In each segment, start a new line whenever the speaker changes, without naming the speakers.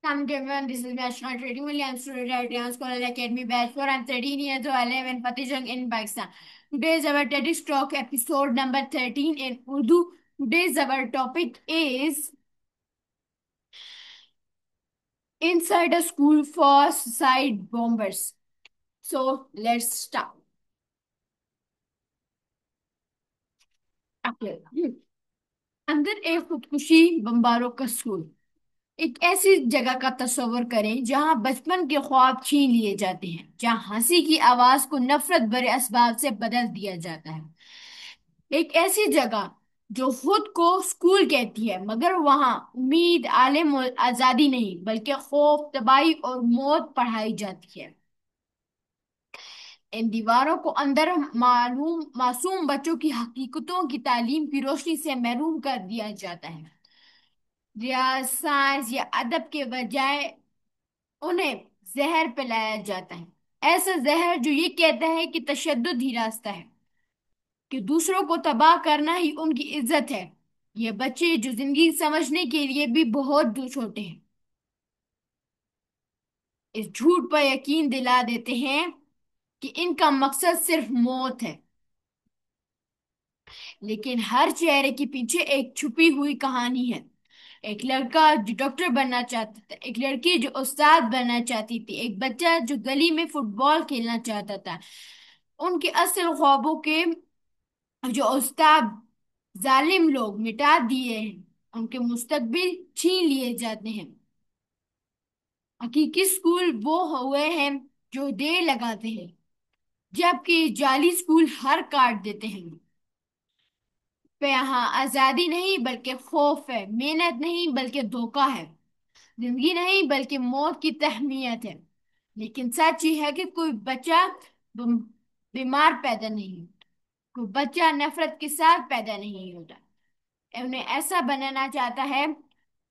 Come to everyone, this is National Trading Williams, student at Riyadh Scholar Academy, batch 4. I'm 13 years old. I live in Fatehjung in Pakistan. Today is our TEDx Talk episode number 13 in Urdu. Today's our topic is Inside a School for Suicide Bombers. So let's start. Okay. अंदर एक खुदकुशी बम्बारों का school. एक ऐसी जगह का तस्वर करें जहां बचपन के ख्वाब छीन लिए जाते हैं, जहां हंसी की आवाज को नफरत भरे असबाब से बदल दिया जाता है। एक ऐसी जगह जो खुद को स्कूल कहती है, मगर वहां उम्मीद, आलिम और आजादी नहीं बल्कि खौफ, तबाही और मौत पढ़ाई जाती है। इन दीवारों को अंदर मालूम मासूम बच्चों की हकीकतों की तालीम की रोशनी से महरूम कर दिया जाता है। रियाज, साइंस या अदब के बजाय उन्हें जहर पिलाया जाता है। ऐसा जहर जो ये कहता है कि तशद्दुद ही रास्ता है, कि दूसरों को तबाह करना ही उनकी इज्जत है। ये बच्चे जो जिंदगी समझने के लिए भी बहुत छोटे हैं, इस झूठ पर यकीन दिला देते हैं कि इनका मकसद सिर्फ मौत है। लेकिन हर चेहरे के पीछे एक छुपी हुई कहानी है। एक लड़का जो डॉक्टर बनना चाहता था, एक लड़की जो उस्ताद बनना चाहती थी, एक बच्चा जो गली में फुटबॉल खेलना चाहता था। उनके असल ख्वाबों के जो उस्ताद जालिम लोग मिटा दिए हैं, उनके मुस्तकबिल छीन लिए जाते हैं। हकीकी स्कूल वो हुए हैं जो देर लगाते हैं, जबकि जाली स्कूल हर काट देते हैं। पे यहाँ आजादी नहीं बल्कि खौफ है, मेहनत नहीं बल्कि धोखा है, जिंदगी नहीं बल्कि मौत की तहमीयत है। लेकिन सच ये है कि कोई बच्चा बम- बीमार पैदा नहीं, कोई बच्चा नफरत के साथ पैदा नहीं होता। उन्हें ऐसा बनाना चाहता है।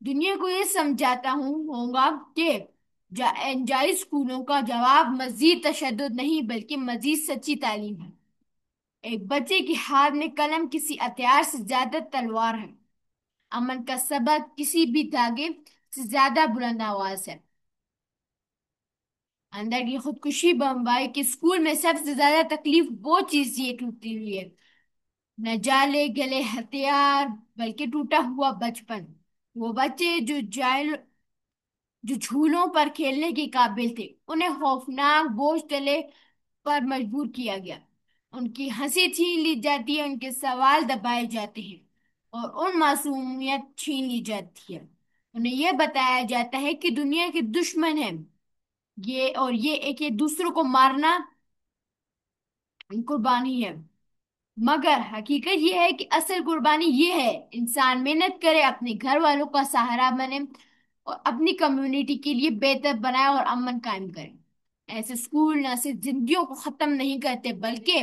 दुनिया को ये समझाता हूँ होगा कि जायज स्कूलों का जवाब मजीद तशद्दुद नहीं बल्कि मजीद सच्ची तालीम है। एक बच्चे के हाथ में कलम किसी हथियार से ज्यादा तलवार है। अमन का सबक किसी भी धागे से ज्यादा बुलंद आवाज है। अंदर की खुदकुशी बम्बई के स्कूल में सबसे ज्यादा तकलीफ वो चीज ये टूटी हुई है, न जाले गले हथियार बल्कि टूटा हुआ बचपन। वो बच्चे जो झूलों पर खेलने के काबिल थे, उन्हें खौफनाक बोझ तले पर मजबूर किया गया। उनकी हंसी छीन ली जाती है, उनके सवाल दबाए जाते हैं और उन मासूमियत छीन ली जाती है। उन्हें यह बताया जाता है कि दुनिया के दुश्मन है ये एक ये दूसरों को मारना कुर्बानी है। मगर हकीकत यह है कि असल कुर्बानी ये है इंसान मेहनत करे, अपने घर वालों का सहारा बने और अपनी कम्युनिटी के लिए बेहतर बनाए और अमन कायम करे। ऐसे स्कूल न सिर्फ जिंदगियों को खत्म नहीं करते बल्कि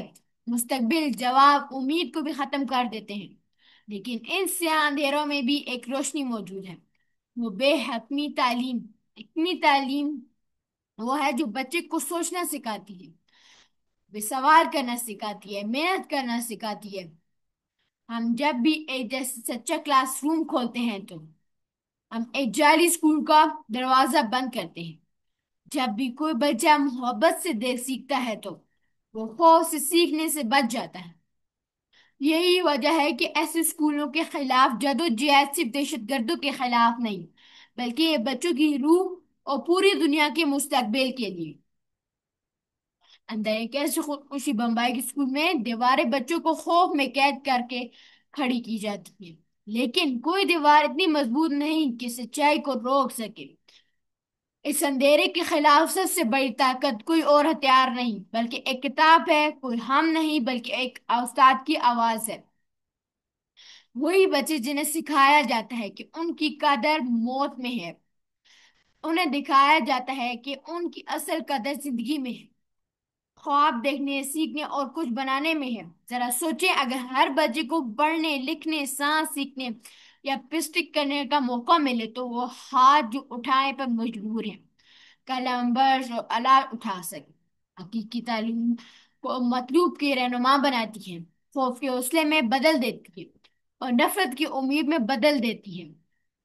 मुस्तकबिल, जवाब, उम्मीद को भी खत्म कर देते हैं। लेकिन इन स्याह अंधेरों में भी एक रोशनी मौजूद है, वो बेहतमी तालीम। इतनी तालीम वो है जो बच्चे को सोचना सिखाती है, वे सवाल करना सिखाती है, मेहनत करना सिखाती है। हम जब भी एक जैसे सच्चा क्लासरूम खोलते हैं तो हम एक जाली स्कूल का दरवाजा बंद करते हैं। जब भी कोई बच्चा मोहब्बत से देख सीखता है तो वो खौफ से सीखने से बच जाता है। यही वजह है कि ऐसे स्कूलों के खिलाफ जदोजहद सिर्फ दहशतगर्दों के खिलाफ नहीं बल्कि ये बच्चों की रूह और पूरी दुनिया के मुस्तकबिल के लिए। अंदर एक ऐसी खुदकुशी बम्बई के स्कूल में दीवारें बच्चों को खौफ में कैद करके खड़ी की जाती है, लेकिन कोई दीवार इतनी मजबूत नहीं कि सच्चाई को रोक सके। इस अंधेरे के खिलाफ सबसे बड़ी ताकत कोई और हथियार नहीं बल्कि एक किताब है, कोई हम नहीं बल्कि एक उस्ताद की आवाज है। वही बच्चे जिन्हें सिखाया जाता है कि उनकी कदर मौत में है, उन्हें दिखाया जाता है कि उनकी असल कदर जिंदगी में है, ख्वाब देखने, सीखने और कुछ बनाने में है। जरा सोचें, अगर हर बच्चे को पढ़ने, लिखने, सांस सीखने या पिस्टिक करने का मौका मिले तो वो हाथ जो उठाए पर मजबूर है, कलम, बर्स और अलाट उठा सके। हकीकी तालीम को मतलूब की रहनुमा बनाती है, खौफ के हौसले में बदल देती है और नफरत की उम्मीद में बदल देती है।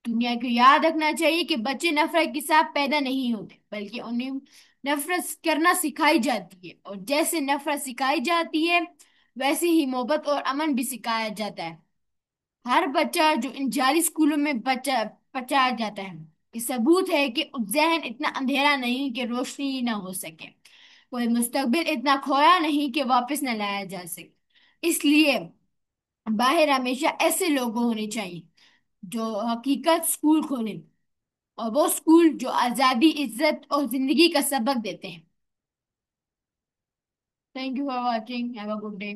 دنیا کو یاد رکھنا چاہیے کہ بچے نفرت کے ساتھ پیدا نہیں ہوتے، بلکہ انہیں نفرت کرنا سکھائی جاتی ہے، اور جیسے نفرت سکھائی جاتی ہے ویسے ہی محبت اور امن بھی سکھایا جاتا ہے۔ ہر بچہ جو ان جعلی اسکولوں میں پچایا جاتا ہے، یہ ثبوت ہے کہ ذہن اتنا اندھیرا نہیں کہ روشنی ہی نہ ہو سکے، کوئی مستقبل اتنا کھویا نہیں کہ واپس نہ لایا جا سکے۔ اس لیے باہر ہمیشہ ایسے لوگ ہونے چاہیے جو حقیقت اسکول کھولیں، اور وہ اسکول جو آزادی، عزت اور زندگی کا سبق دیتے ہیں۔ Thank you for watching, have a good day.